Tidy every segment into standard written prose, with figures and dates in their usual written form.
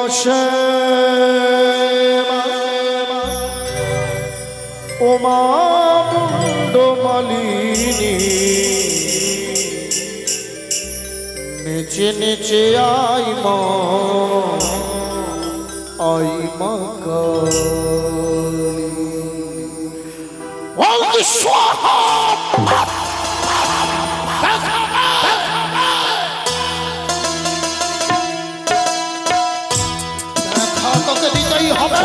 ও মা মুন্ডমালিনী নেচে নেচে আই মা কালী। ওম স্বাহা। তোকে দিতেই হবে।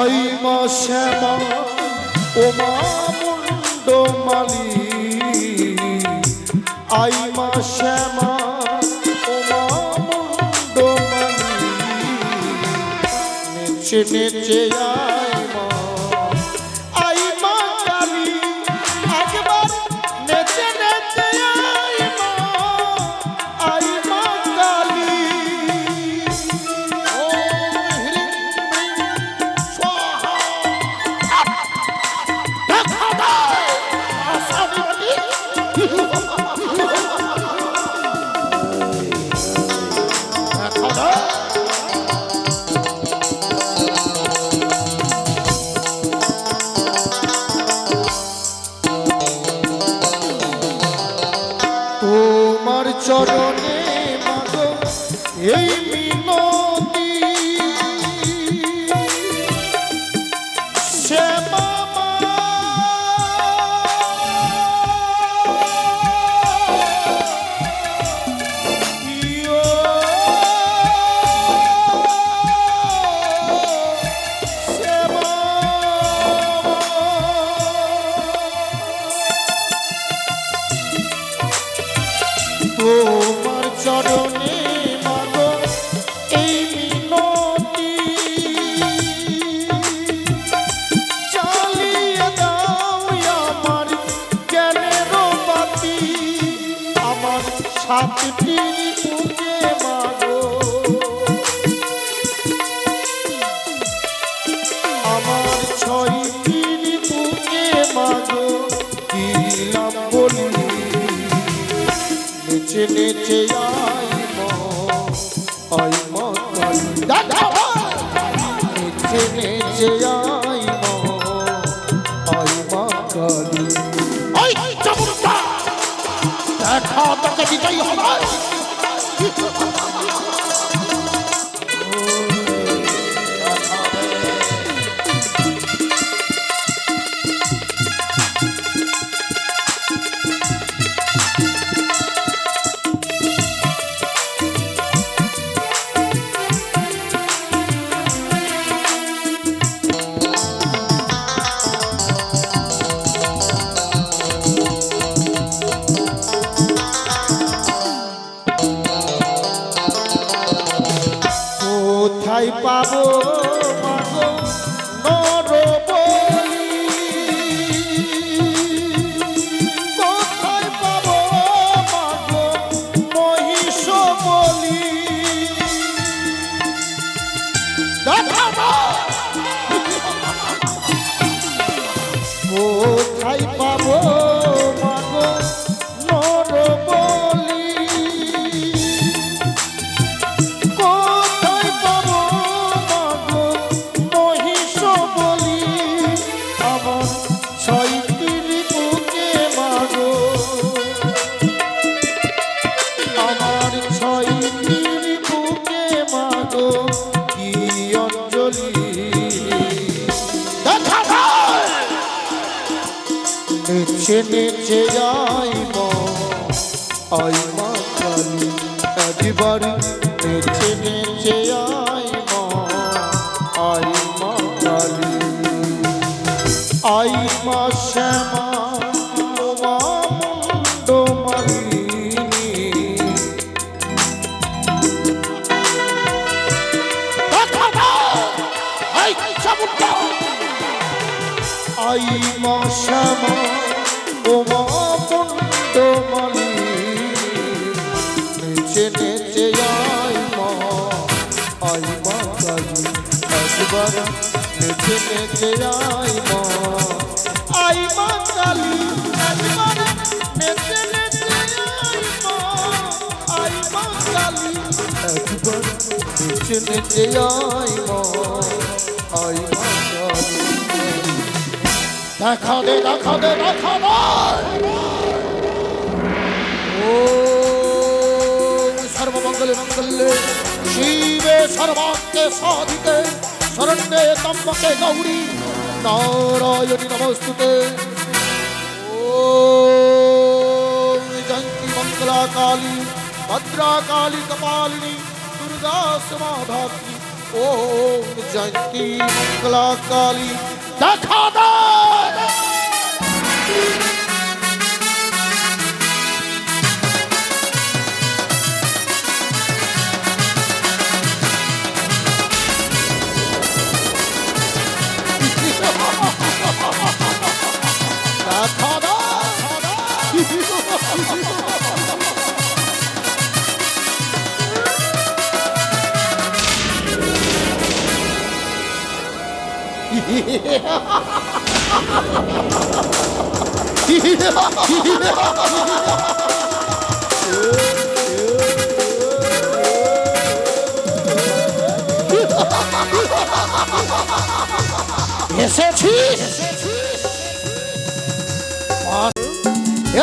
আই মা শ্যামা ও মা মুন্ডমালী, আই মা শ্যামা ও মা মুন্ডমালী নেচে নেচে আই মা কালী। একবার নেচে নেচে আই মা কালী। তোমার চরণে মাগো এই মিনতি, শ্যামা মা তোমার চরণে মাগো এই মিনতি, চালিয়ে দাও আমার জ্ঞানের বাতি, আমার সাতটি বুকে মাগো, আমার ছয়টি বুকে মাগো দিলাম বলি। নেচে নেচে আই মা কালী। নেচে নেচে আই মা কালী। দেখা তোকে দিতেই হবে। কোথায় পাবো মাগো নরবলি, কোথায় পাবো মাগো মহিষ বলি। কোথায় পাবো মাগো নরবলি, নেচে নেচে আই মা কালী। একবার নেচে নেচে আই মা কালী। আই মা শ্যামা ও মা মুন্ডমালিনী আই মা শ্যামা ও মা মুন্ডমালি নেচে নেচে আই মা কালী একবার নেচে নেচে আই মা কালী একবার নেচে নেচে আই মা কালী একবার নেচে নেচে আই মা কালী দেখা দে ও সর্বমঙ্গলে মঙ্গলে শিবে সর্বাঙ্গে সাধিকে শরণ্যে ত্র্যম্বকে গৌরী নারায়ণী নমস্তুতে ও জয়ন্তী মঙ্গলা কালী ভদ্রা কালী কপালিনী দুর্গা সমাধাত্রী ও জয়ন্তী মঙ্গলা কালী দেখা দে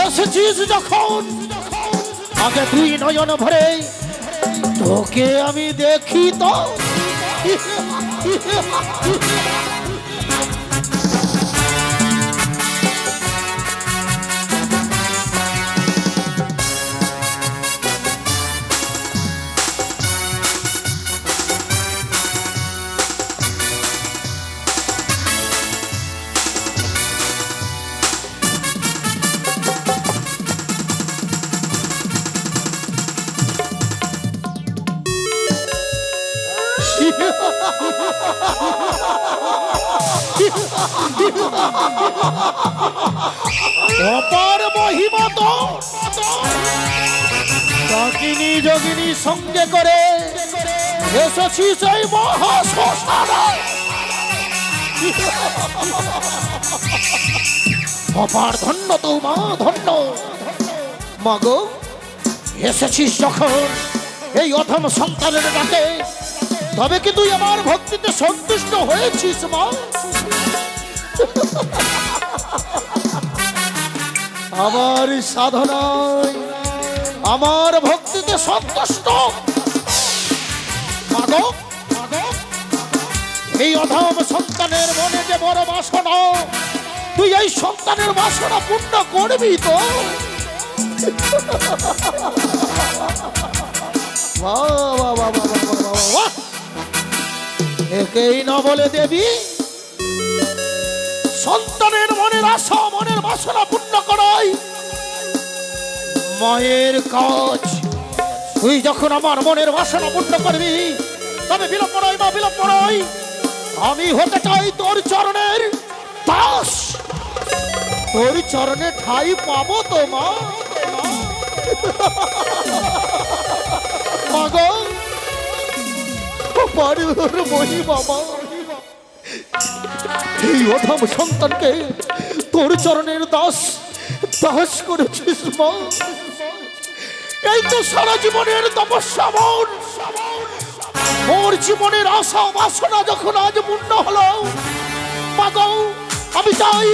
এসেছিস যখন আগে তুই নয়ন ভরে তোকে আমি দেখি তো অপার মহিমা তো ডাকিনী যোগিনী সঙ্গে করে এসেছি সেই মহাশ্মশানে অপার ধন্য তো মা ধন্য মাগো এসেছিস যখন এই অধম সন্তানের ডাকে তবে কি তুই আমার ভক্তিতে সন্তুষ্ট হয়েছিস মা আমার সাধনায় আমার ভক্তিতে সন্তুষ্ট মাগো এই অধম সন্তানের মনে যে বড় বাসনা তুই এই সন্তানের বাসনা পূর্ণ করবি তো একেই না বলে দেবী সন্তানের মনের আশা মনের বাসনা পূর্ণ করাই মায়ের কাজ তুই যখন আমার মনের বাসনা পূর্ণ করবি তবে বিলম্ব নয় মা বিলম্ব নয় আমি হতে চাই তোর চরণের দাস তোর চরণে ঠাই পাবো তো মা মাগো মহিমা মা এই অধম সন্তানকে তোর চরণের দাস করেছিস মা এই তো সারা জীবনের তপস্যা মোর জীবনের আশা বাসনা যখন আজ পূর্ণ হলো মাগো আমি চাই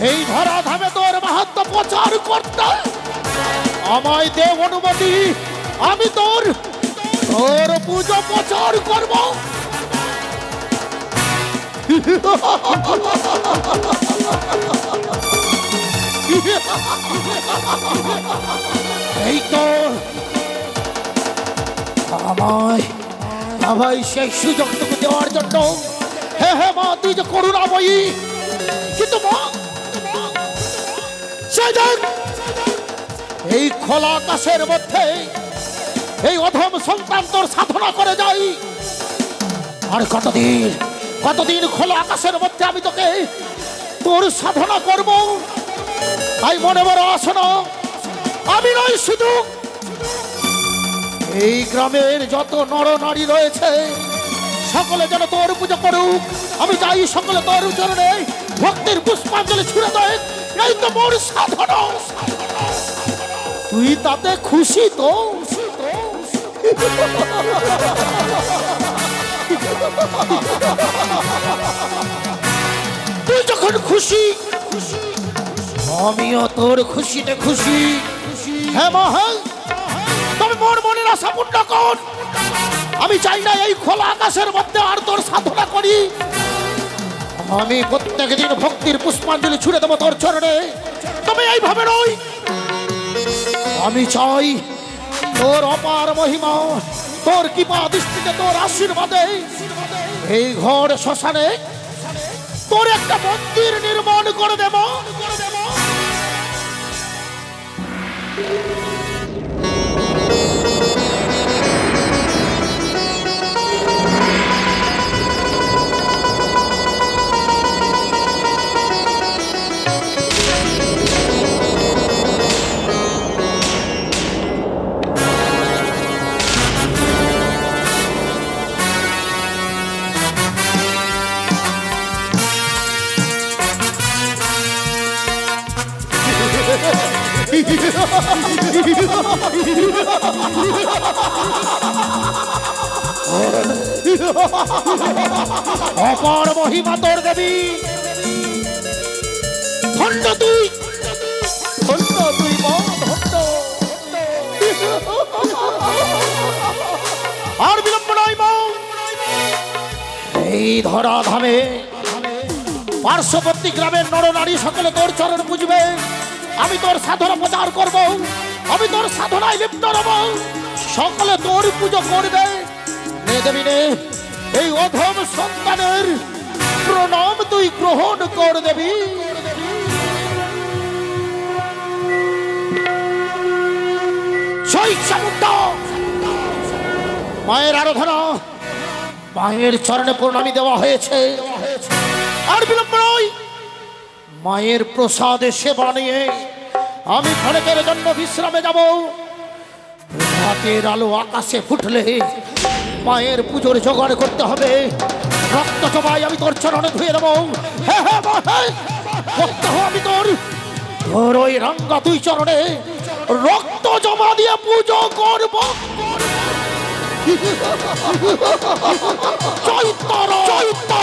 এই ধরা ধামে তোর মাহাত্ম্য প্রচার করতে আমায় দে অনুমতি আমি তোর পুজো প্রচার করবো এই তো আমায় সেই সুযোগটুকু দেওয়ার জন্য হে মা তুই যে করুণাময়ী কিন্তু মা এই খোলা আকাশের মধ্যে এই অধম সন্তান তোর সাধনা করে যাই আর কতদিন কতদিন খোলা আকাশের মধ্যে আমি তোকে তোর সাধনা করব, তাই মনে বড় আসনা আমি নই শুধু এই গ্রামের যত নর নারী রয়েছে সকলে যেন তোর পুজো করুক। আমি চাই সকলে তোর চরণে ভক্তির পুষ্পাঞ্জলি ছুড়ে দেয়, এই তো মোর সাধনা। তুই তাতে খুশি তো? তুই যখন খুশি আমিও তোর খুশিতে খুশি। হ্যাঁ মা, হ্যাঁ, তবে মোর মনের আশা পূর্ণ কর। আমি চাই না এই খোলা আকাশের মধ্যে আর তোর সাধনা করি। আমি প্রত্যেক দিন ভক্তির পুষ্পাঞ্জলি ছুড়ে দেবো তোর চরণে, তবে এইভাবে নয়। আমি চাই তোর অপার মহিমা, তোর কৃপা দৃষ্টিতে, তোর আশীর্বাদে এই ঘর শ্মশানে তোর একটা মন্দির নির্মাণ করে দেব। অপার মহিমা তোর দেবী, ধন্য তুই, ধন্য তুই মা, ধন্য। আর বিলম্ব নয় মা, এই ধরা ধামে পার্শ্ববর্তী গ্রামের নরনারী সকলে তোর চরণ পুজবে। আমি তোর সাধনা প্রচার করব, আমি তোর সাধনায় লিপ্ত রব, সকলে তোর পুজো করবে। নে দেবী নে, এই অধম সন্তানের প্রণাম তুই গ্রহণ কর দেবী। জয় চামুণ্ডা। মায়ের আরাধনা, মায়ের চরণে প্রণামী দেওয়া হয়েছে। আর বিলম্ব নয়, মায়ের প্রসাদে সেবা নিয়ে আমি ক্ষণেকের জন্য বিশ্রামে যাব। রাতের আলো আকাশে ফুটলে মায়ের পুজোর জোগাড় করতে হবে। রক্ত জমাই আমি তোর চরণে ধুয়ে দেবো। হ্যাঁ হ্যাঁ হ্যাঁ, আমি তোর তোর ওই রাঙ্গা তুই চরণে রক্ত জমা দিয়ে পুজো করব। জয় তারা, জয় তারা।